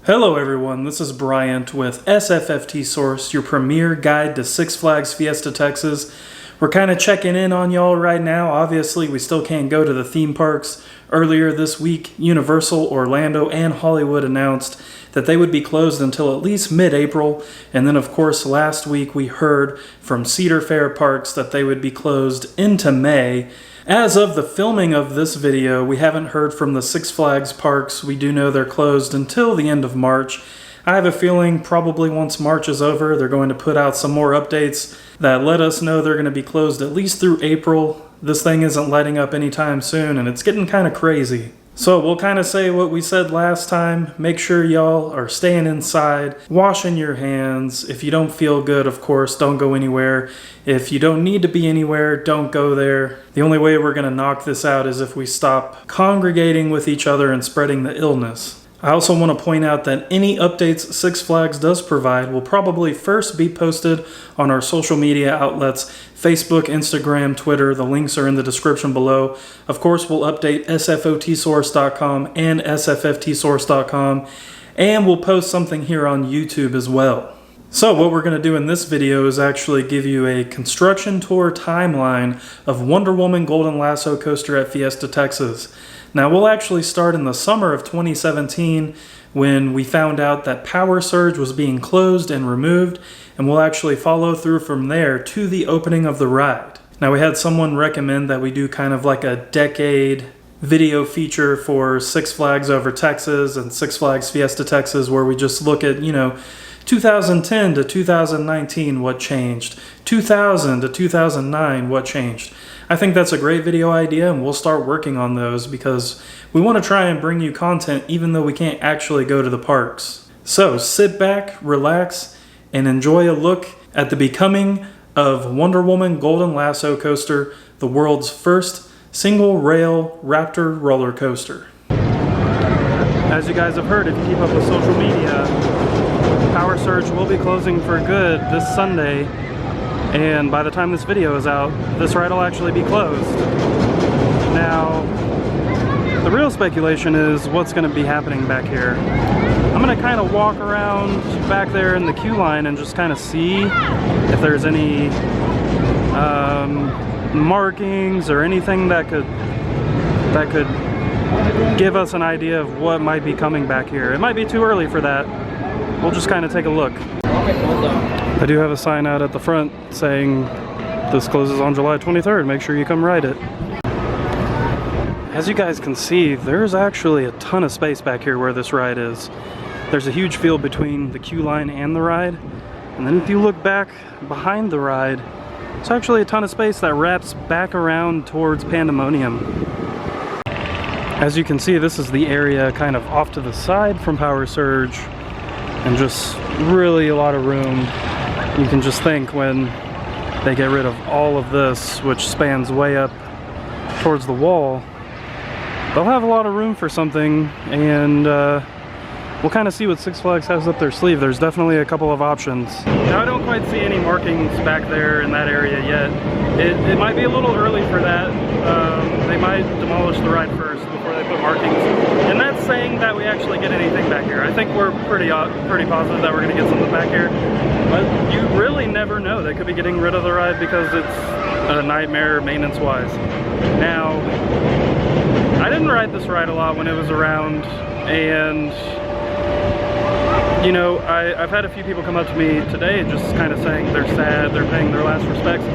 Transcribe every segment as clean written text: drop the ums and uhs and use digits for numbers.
Hello everyone, this is Bryant with SFFT Source, your premier guide to Six Flags Fiesta, Texas. We're kind of checking in on y'all right now. Obviously, we still can't go to the theme parks. Earlier this week, Universal, Orlando, and Hollywood announced that they would be closed until at least mid-April. And then, of course, last week we heard from Cedar Fair Parks that they would be closed into May. As of the filming of this video, we haven't heard from the Six Flags parks. We do know they're closed until the end of March. I have a feeling probably once March is over, they're going to put out some more updates that let us know they're going to be closed at least through April. This thing isn't letting up anytime soon, and it's getting kind of crazy. So we'll kind of say what we said last time. Make sure y'all are staying inside, washing your hands. If you don't feel good, of course, don't go anywhere. If you don't need to be anywhere, don't go there. The only way we're going to knock this out is if we stop congregating with each other and spreading the illness. I also want to point out that any updates Six Flags does provide will probably first be posted on our social media outlets, Facebook, Instagram, Twitter. The links are in the description below. Of course, we'll update sfotsource.com and sfftsource.com, and we'll post something here on YouTube as well. So what we're going to do in this video is actually give you a construction tour timeline of Wonder Woman Golden Lasso coaster at Fiesta, Texas. Now we'll actually start in the summer of 2017 when we found out that Power Surge was being closed and removed, and we'll actually follow through from there to the opening of the ride. Now we had someone recommend that we do kind of like a decade video feature for Six Flags Over Texas and Six Flags Fiesta, Texas, where we just look at, 2010 to 2019, what changed? 2000 to 2009, what changed? I think that's a great video idea, and we'll start working on those because we want to try and bring you content even though we can't actually go to the parks. So sit back, relax, and enjoy a look at the becoming of Wonder Woman Golden Lasso coaster, the world's first single-rail Raptor roller coaster. As you guys have heard, if you keep up with social media, Power Surge will be closing for good this Sunday, and by the time this video is out, this ride will actually be closed. Now, the real speculation is what's going to be happening back here. I'm going to kind of walk around back there in the queue line and just kind of see if there's any markings or anything that could give us an idea of what might be coming back here. It might be too early for that. We'll just kind of take a look. I do have a sign out at the front saying this closes on July 23rd. Make sure you come ride it. As you guys can see, there's actually a ton of space back here where this ride is. There's a huge field between the queue line and the ride. And then if you look back behind the ride, it's actually a ton of space that wraps back around towards Pandemonium. As you can see, this is the area kind of off to the side from Power Surge, and just really a lot of room. You can just think when they get rid of all of this, which spans way up towards the wall, they'll have a lot of room for something, and we'll kind of see what Six Flags has up their sleeve. There's definitely a couple of options. Now I don't quite see any markings back there in that area yet. It might be a little early for that. They might demolish the ride first before they put markings. And that's saying that we actually get anything back here. I think we're pretty positive that we're going to get something back here. But you really never know. They could be getting rid of the ride because it's a nightmare maintenance-wise. Now, I didn't ride this ride a lot when it was around, and I've had a few people come up to me today just kind of saying they're sad, they're paying their last respects.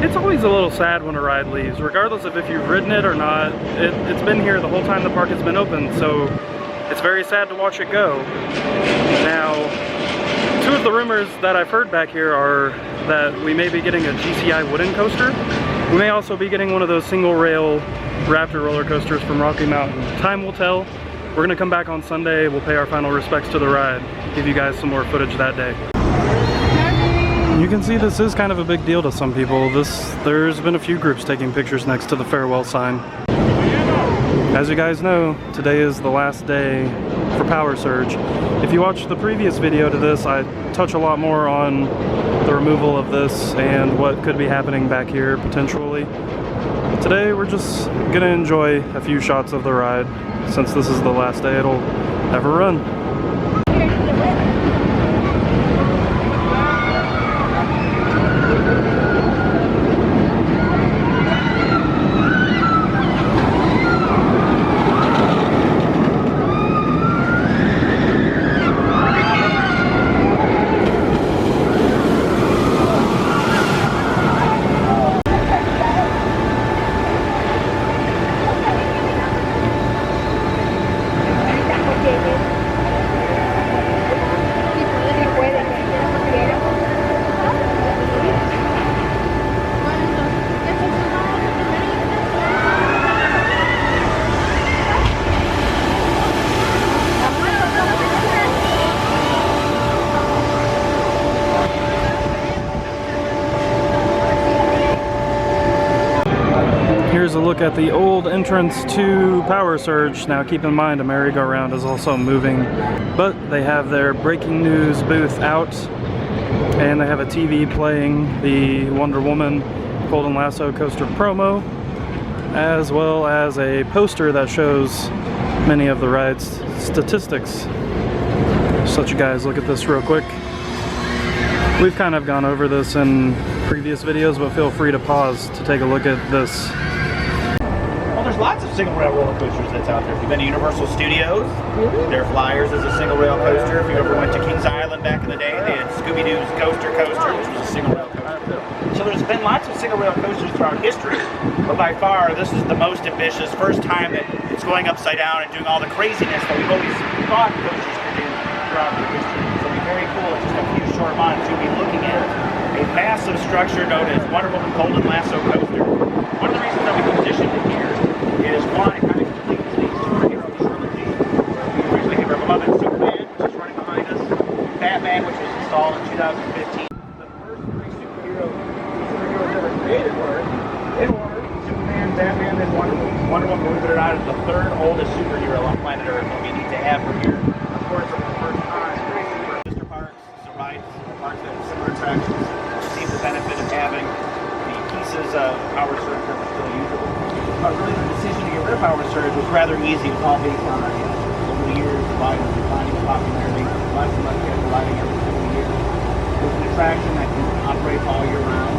It's always a little sad when a ride leaves, regardless of if you've ridden it or not. It's been here the whole time the park has been open, so it's very sad to watch it go. Now, two of the rumors that I've heard back here are that we may be getting a GCI wooden coaster. We may also be getting one of those single rail Raptor roller coasters from Rocky Mountain. Time will tell. We're going to come back on Sunday, we'll pay our final respects to the ride, give you guys some more footage that day. You can see this is kind of a big deal to some people. There's been a few groups taking pictures next to the farewell sign. As you guys know, today is the last day for Power Surge. If you watched the previous video to this, I touch a lot more on the removal of this and what could be happening back here potentially. Today we're just gonna enjoy a few shots of the ride since this is the last day it'll ever run. look at the old entrance to Power Surge. Now keep in mind a merry-go-round is also moving, but they have their breaking news booth out, and they have a TV playing the Wonder Woman Golden Lasso coaster promo, as well as a poster that shows many of the ride's statistics. Just let you guys look at this real quick. We've kind of gone over this in previous videos, but feel free to pause to take a look at this. Well, there's lots of single rail roller coasters that's out there. If you've been to Universal Studios, their Flyers is a single rail coaster. If you ever went to Kings Island back in the day, they had Scooby-Doo's Coaster, which was a single rail coaster. So there's been lots of single rail coasters throughout history, but by far this is the most ambitious, first time that it's going upside down and doing all the craziness that we've always thought coasters could do throughout the history. So it'll be very cool in just a few short months. You'll be looking at a massive structure known as Wonder Woman Golden Lasso Coaster. One of the reasons that we positioned it here is one, it kind of completes the superhero trilogy. We originally have our beloved Superman, which is running behind us, Batman, which was installed in 2015. The first three superheroes ever created were, in order, Superman, Batman, then Wonder Woman. Wonder Woman, believe it or not, is the third oldest superhero on planet Earth that we need to have from here. Of course, for the first time, sister parks, so rides, parks that have similar attractions, receive the benefit of having the pieces of Power Surge that are still usable. But really the decision to get rid of Power Surge was rather easy. It was all based on over the years, the ride was declining in popularity, less and less people riding every single year. It's an attraction that can operate all year round.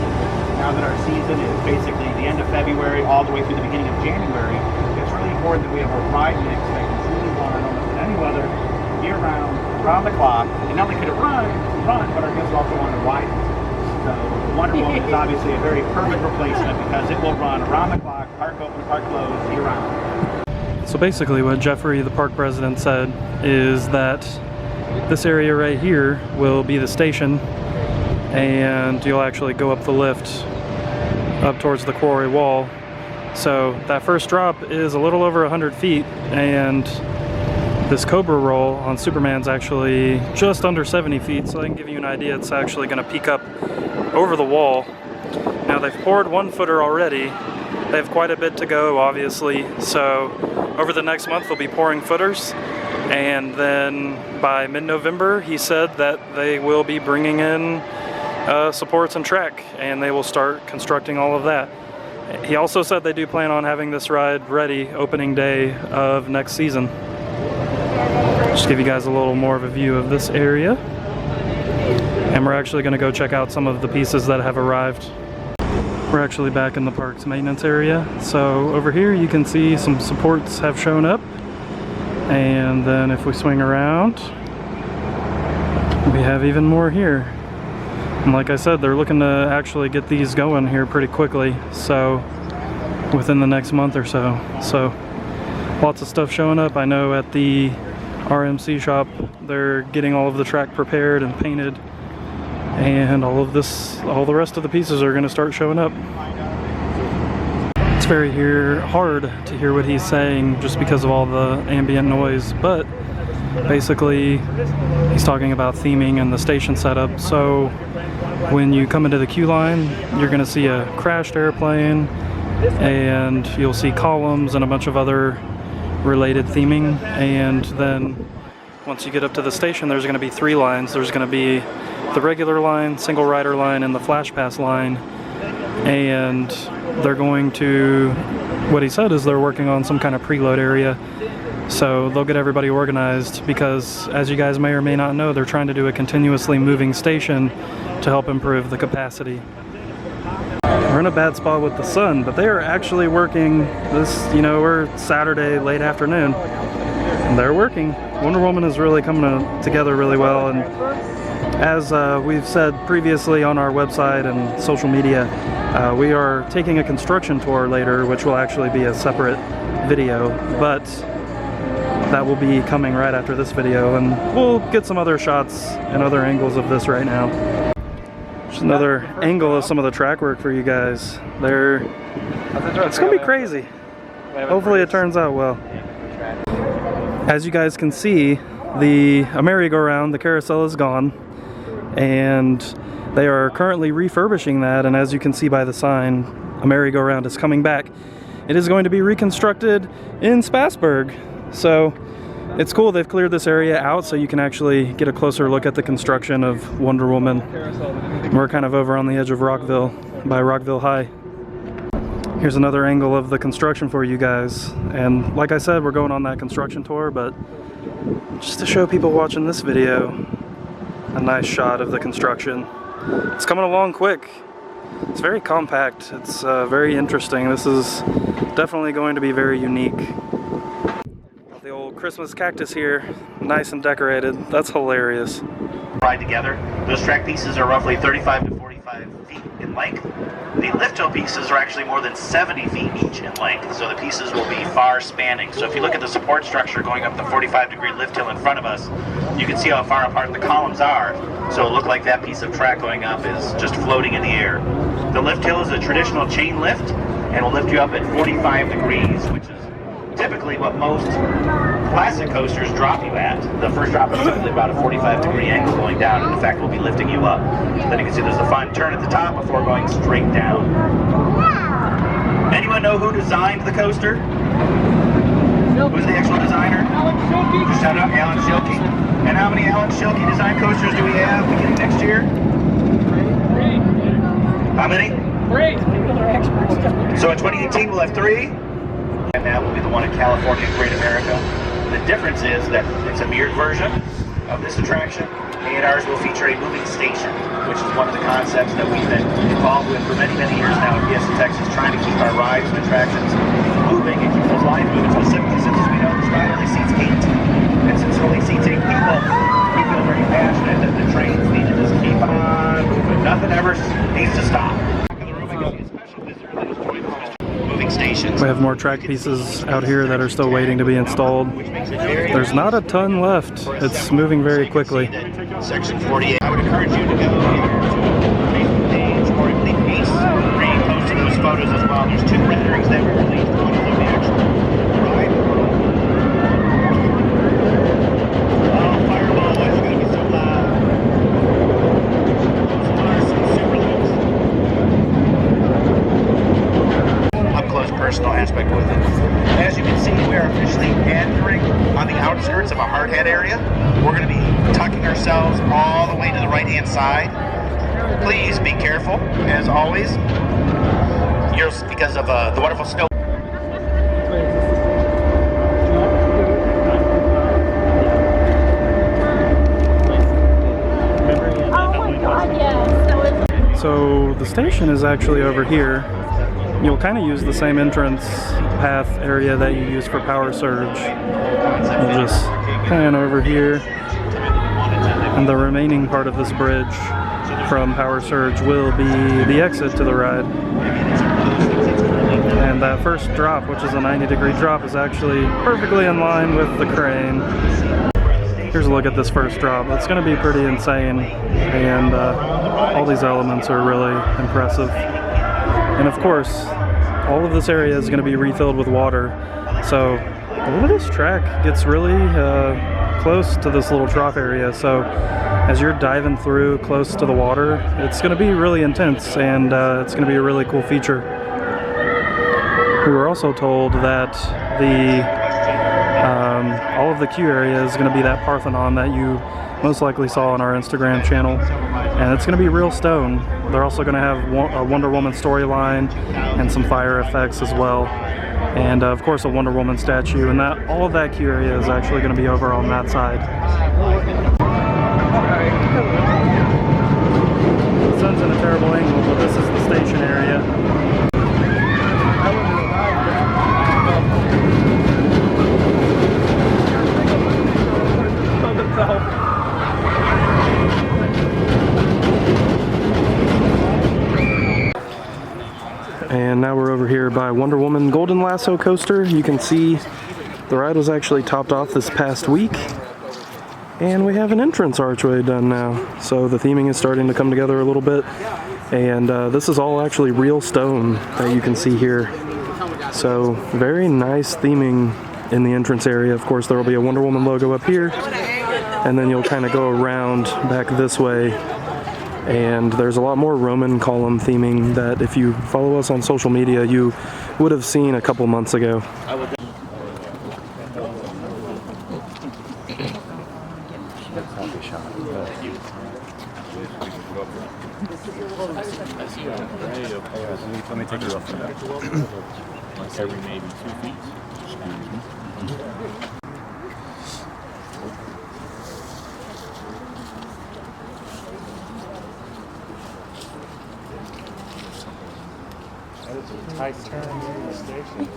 Now that our season is basically the end of February all the way through the beginning of January, it's really important that we have a ride mix that can truly run almost in any weather, year round, around the clock. And not only could it run, but our guests also want to ride it. So Wonder Woman is obviously a very perfect replacement because it will run around the clock, park open, park closed, year round. So basically what Jeffrey, the park president, said is that this area right here will be the station, and you'll actually go up the lift up towards the quarry wall. So that first drop is a little over 100 feet, and this Cobra roll on Superman's actually just under 70 feet, so I can give you an idea. It's actually going to peek up over the wall. Now they've poured 1 footer already. They have quite a bit to go, obviously, so over the next month they'll be pouring footers, and then by mid-November he said that they will be bringing in supports and track, and they will start constructing all of that. He also said they do plan on having this ride ready opening day of next season. Just give you guys a little more of a view of this area, and we're actually going to go check out some of the pieces that have arrived. We're actually back in the park's maintenance area, so over here you can see some supports have shown up, and then if we swing around we have even more here. And like I said, they're looking to actually get these going here pretty quickly, so within the next month or so. So lots of stuff showing up. I know at the RMC shop they're getting all of the track prepared and painted, and all the rest of the pieces are going to start showing up. It's very hard to hear what he's saying just because of all the ambient noise, but basically he's talking about theming and the station setup. So when you come into the queue line, you're going to see a crashed airplane, and you'll see columns and a bunch of other related theming. And then once you get up to the station, there's going to be 3 lines. There's going to be the regular line, single rider line, and the flash pass line. And they're going to, what he said is they're working on some kind of preload area. So they'll get everybody organized because, as you guys may or may not know, they're trying to do a continuously moving station to help improve the capacity. We're in a bad spot with the sun, but they are actually working this, we're Saturday late afternoon, and they're working. Wonder Woman is really coming together really well, and as we've said previously on our website and social media, we are taking a construction tour later, which will actually be a separate video, but that will be coming right after this video, and we'll get some other shots and other angles of this right now. Just another angle of some of the track work for you guys. It's gonna be crazy. Hopefully it turns out well. As you guys can see, the merry-go-round, the carousel, is gone, and they are currently refurbishing that, and as you can see by the sign, a merry-go-round is coming back. it is going to be reconstructed in Spassburg. So it's cool they've cleared this area out so you can actually get a closer look at the construction of Wonder Woman. We're kind of over on the edge of Rockville by Rockville High. Here's another angle of the construction for you guys. And like I said, we're going on that construction tour, but just to show people watching this video a nice shot of the construction. It's coming along quick. It's very compact. It's very interesting. This is definitely going to be very unique. Got the old Christmas cactus here, nice and decorated. That's hilarious. Ride together. Those track pieces are roughly 35 to 45 feet in length. The lift hill pieces are actually more than 70 feet each in length, so the pieces will be far spanning. So if you look at the support structure going up the 45-degree lift hill in front of us, you can see how far apart the columns are. So it'll look like that piece of track going up is just floating in the air. The lift hill is a traditional chain lift and will lift you up at 45 degrees, which is typically what most classic coasters drop you at. The first drop is typically about a 45-degree angle going down, and in fact will be lifting you up. Then you can see there's a fun turn at the top before going straight down. Anyone know who designed the coaster? Who's the actual designer? Alan Schilke. Just shout out Alan Schilke. And how many Alan Schilke designed coasters do we have beginning next year? 3. How many? 3. So in 2018 we'll have 3. And that will be the one in California and Great America. The difference is that it's a mirrored version of this attraction, and ours will feature a moving station, which is one of the concepts that we've been involved with for many, many years now in Fiesta, Texas, trying to keep our rides and attractions moving and keep those lines moving. Specifically, since we know this ride only seats 8, and since it only seats 8 people, we feel very passionate that the trains need to just keep on moving. Nothing ever needs to stop. Stations. We have more track pieces out here that are still waiting to be installed. There's not a ton left. It's moving very quickly. Section 48. I would encourage you to go here to Facebook page or please repost those photos as well. There's 2 renderings that we released. One of them the actual ride. Oh, fireball! Why is it going to be so loud? Those are some super close personal aspect with it. As you can see, we are officially entering on the outskirts of a hardhead area. We're going to be tucking ourselves all the way to the right-hand side. Please be careful, as always, because of the wonderful snow. So the station is actually over here. You'll kind of use the same entrance path area that you use for Power Surge. We'll just pan over here, and the remaining part of this bridge from Power Surge will be the exit to the ride. And that first drop, which is a 90-degree drop, is actually perfectly in line with the crane. Here's a look at this first drop. It's going to be pretty insane, and all these elements are really impressive. And of course, all of this area is going to be refilled with water. So all of this track gets really close to this little trough area. So as you're diving through close to the water, it's going to be really intense, and it's going to be a really cool feature. We were also told that all of the queue area is going to be that Parthenon that you most likely saw on our Instagram channel, and it's going to be real stone. They're also going to have a Wonder Woman storyline and some fire effects as well, and of course a Wonder Woman statue, and that all of that queue area is actually going to be over on that side. The sun's in a terrible angle, but this is the station area. And now we're over here by Wonder Woman Golden Lasso coaster. You can see the ride was actually topped off this past week, and we have an entrance archway done now. So the theming is starting to come together a little bit, and this is all actually real stone that you can see here. So very nice theming in the entrance area. Of course, there will be a Wonder Woman logo up here, and then you'll kind of go around back this way And there's a lot more Roman column theming that if you follow us on social media, you would have seen a couple months ago. Let me take it off. Once every maybe 2 feet. That is a tight turn in the station.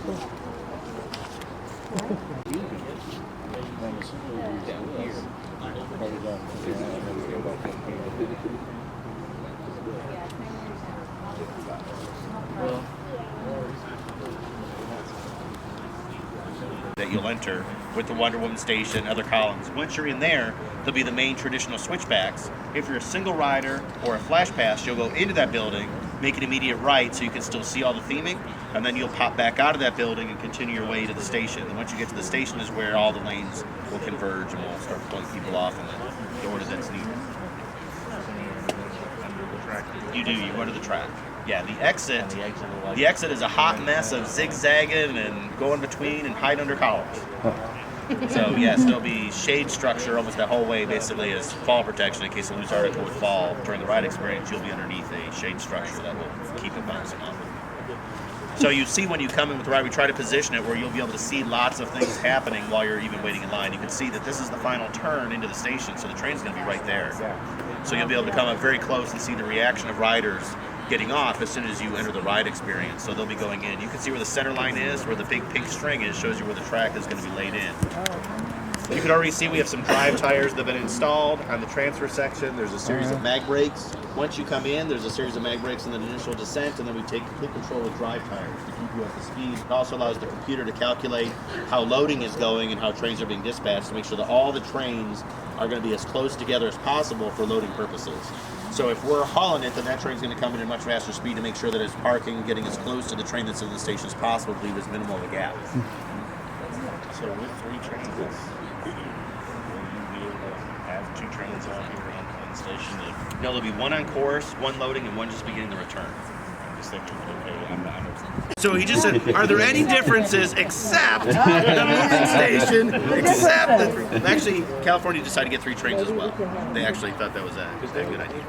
That you'll enter with the Wonder Woman station, other columns. Once you're in there, there'll be the main traditional switchbacks. If you're a single rider or a flash pass, you'll go into that building, make an immediate right so you can still see all the theming, and then you'll pop back out of that building and continue your way to the station. And once you get to the station is where all the lanes will converge and we'll start pulling people off in the order that's needed. You do, you go to the track. Yeah, the exit is a hot mess of zigzagging and going between and hide under columns. So yes, there'll be shade structure almost that whole way, basically as fall protection in case a loose article would fall during the ride experience. You'll be underneath a shade structure that will keep it bouncing off. So you see when you come in with the ride, we try to position it where you'll be able to see lots of things happening while you're even waiting in line. You can see that this is the final turn into the station, so the train's going to be right there. So you'll be able to come up very close and see the reaction of riders getting off as soon as you enter the ride experience. So they'll be going in. You can see where the center line is, where the big pink string is, shows you where the track is going to be laid in. You can already see we have some drive tires that have been installed on the transfer section. There's a series of mag brakes. Once you come in, there's a series of mag brakes in the initial descent, and then we take complete control of drive tires to keep you up to speed. It also allows the computer to calculate how loading is going and how trains are being dispatched to make sure that all the trains are going to be as close together as possible for loading purposes. So if we're hauling it, then that train's going to come in at much faster speed to make sure that it's parking, getting as close to the train that's in the station as possible to leave as minimal of a gap. So with 3 trains, will you be able to have 2 trains out here on the station? No, there'll be one on course, one loading, and one just beginning the return. I'm just thinking, okay, I'm not. So he just said, are there any differences except the moving station, except the... Actually, California decided to get 3 trains as well. They actually thought that was a good idea.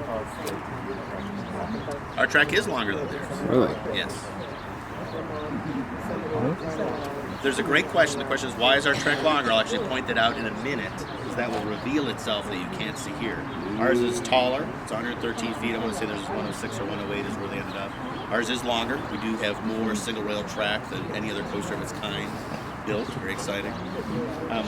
Our track is longer than theirs. Really? Yes. There's a great question. The question is, why is our track longer? I'll actually point that out in a minute, because that will reveal itself that you can't see here. Ours is taller. It's 113 feet. I want to say there's 106 or 108 is where they ended up. Ours is longer. We do have more single rail track than any other coaster of its kind built. Very exciting.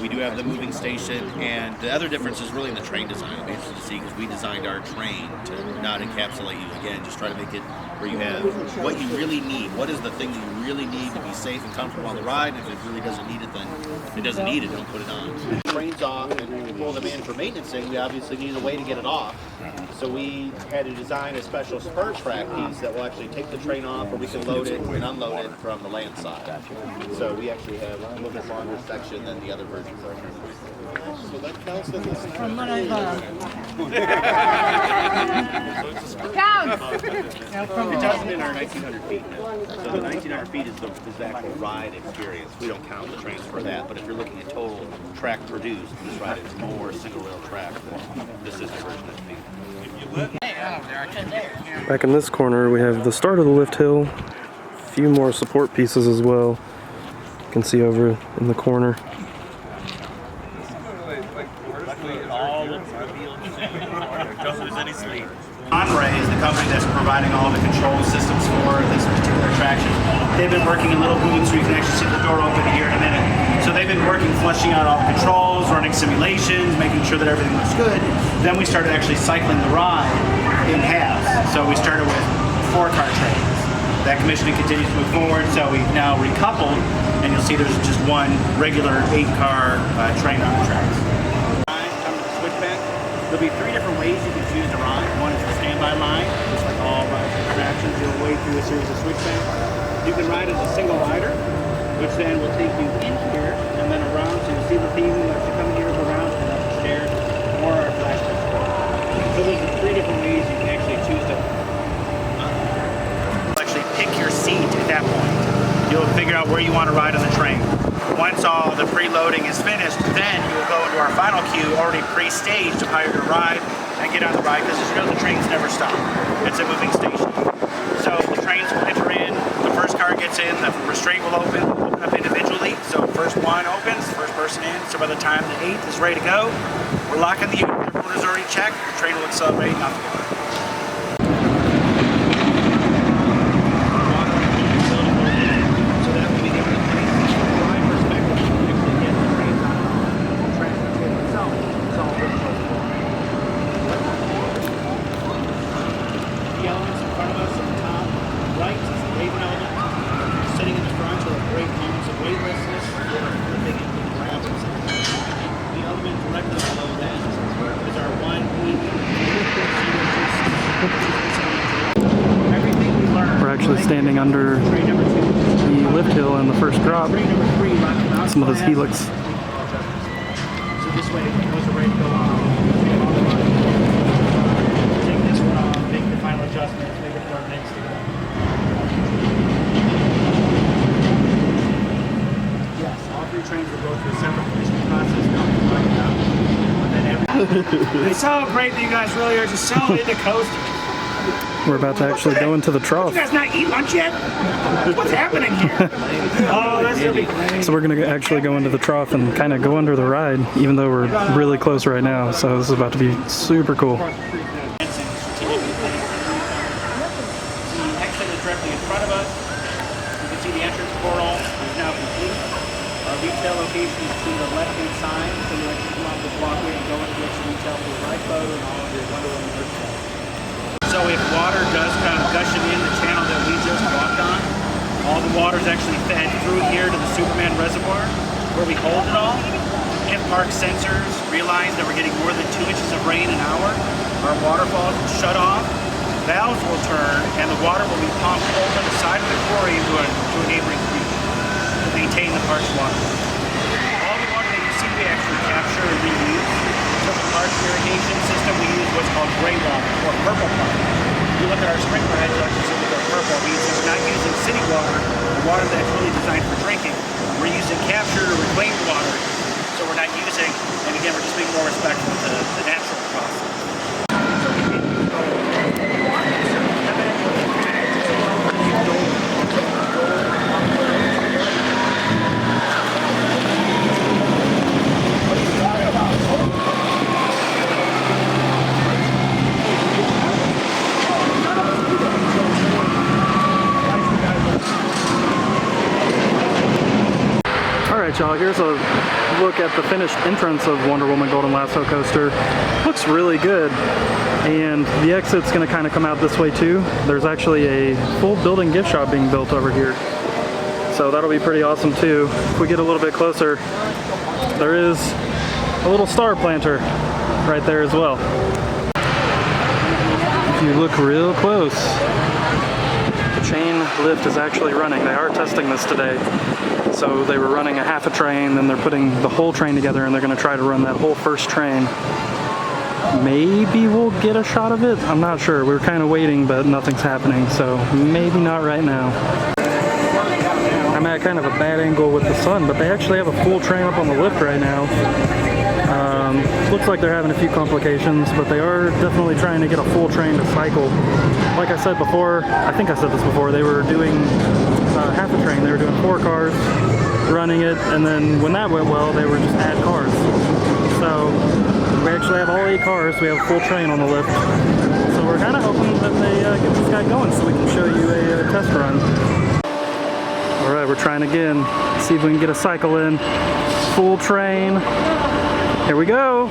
We do have the moving station, and the other difference is really in the train design. It'll be interesting to see because we designed our train to not encapsulate you. Again, just try to make it where you have what you really need. What is the thing that you really need to be safe and comfortable on the ride? And if it really doesn't need it, then if it doesn't need it, don't put it on. Train's off, and when we pull them in for maintenancing, we obviously need a way to get it off. So we had to design a special spur track piece that will actually take the train off, or we can load it and unload it from the land side. So we actually have a little bit longer section than the other versions are. So that counts as this. Counts! It doesn't in our 1900 feet now. So the 1900 feet is the actual ride experience. We don't count the trains for that, but if you're looking at total track produced, this ride is more single rail track than the sister version of feet. Back in this corner, we have the start of the lift hill, a few more support pieces as well. You can see over in the corner. Enray is the company that's providing all the control systems for this particular attraction. They've been working a little booth so you can actually see the door open here in a minute. So they've been working, fleshing out all the controls, running simulations, making sure that everything looks good. Then we started actually cycling the ride in halves. So we started with 4-car trains. That commissioning continues to move forward, so we've now recoupled, and you'll see there's just one regular 8-car train on the tracks. Come to the switchback. There'll be 3 different ways you can choose to ride. One is the standby line, just like all rides and attractions. You'll wade through a series of switchbacks. You can ride as a single rider, which then will take you in here and then around, so you'll see the theme as you come here, go around, and up the stairs, or our flashback. So there's 3 different ways you can actually loading is finished, then you will go into our final queue, already pre-staged of how you're going to ride and get on the ride, because as you know, the trains never stop. It's a moving station. So the trains will enter in, the first car gets in, the restraint will open up individually. So first one opens, first person in. So by the time the 8th is ready to go, we're locking the unit. The motor's already checked, the train will accelerate, not the car. We're actually standing under the lift hill in the first drop. Some of this helix. So this way, those are ready to go on. Take this one off, make the final adjustments, make it for our next to go. Yes, all 3 trains will go through a separate commissioning process. It's so great that you guys really are just so into coasters. We're about to actually go into the trough. You guys not eat lunch yet? What's happening here? Oh, that's gonna be great. So we're going to actually go into the trough and kind of go under the ride, even though we're really close right now. So this is about to be super cool. The exit is directly in front of us. You can see the entrance portal is now complete. Our retail location is to the left-hand side, so you actually come off this walkway and go into the retail for your lifeboat and all of your Wonder Woman merchandise. So if water does come gushing in the channel that we just walked on, all the water is actually fed through here to the Superman reservoir where we hold it all. If park sensors realize that we're getting more than 2 inches of rain an hour, our waterfalls will shut off, valves will turn, and the water will be pumped over the side of the quarry to a neighboring creek to maintain the park's water. All the water that you see we actually capture and reuse. So the park's irrigation system, we use what's called gray water or purple water. If you look at our sprinkler heads, you'll actually see that they're purple. Means that we're not using city water, the water that's really designed for drinking. We're using captured or reclaimed water. So we're not using, and again, we're just being more respectful to the natural process. Alright y'all, here's a look at the finished entrance of Wonder Woman Golden Lasso coaster. Looks really good, and the exit's going to kind of come out this way too. There's actually a full building gift shop being built over here, so that'll be pretty awesome too. If we get a little bit closer, there is a little star planter right there as well. If you look real close, the chain lift is actually running. They are testing this today. So they were running a half a train, then they're putting the whole train together, and they're going to try to run that whole first train. Maybe we'll get a shot of it. I'm not sure. We're kind of waiting, but nothing's happening, so maybe not right now. I'm at kind of a bad angle with the sun, but they actually have a full train up on the lift right now. Looks like they're having a few complications, but they are definitely trying to get a full train to cycle. Like I said before, I think I said this before, they were doing half a train. They were doing 4 cars, running it, and then when that went well, they were just add cars. So we actually have all 8 cars. We have a full train on the lift. So we're kind of hoping that they get this guy going so we can show you a test run. All right, we're trying again. See if we can get a cycle in. Full train. Here we go.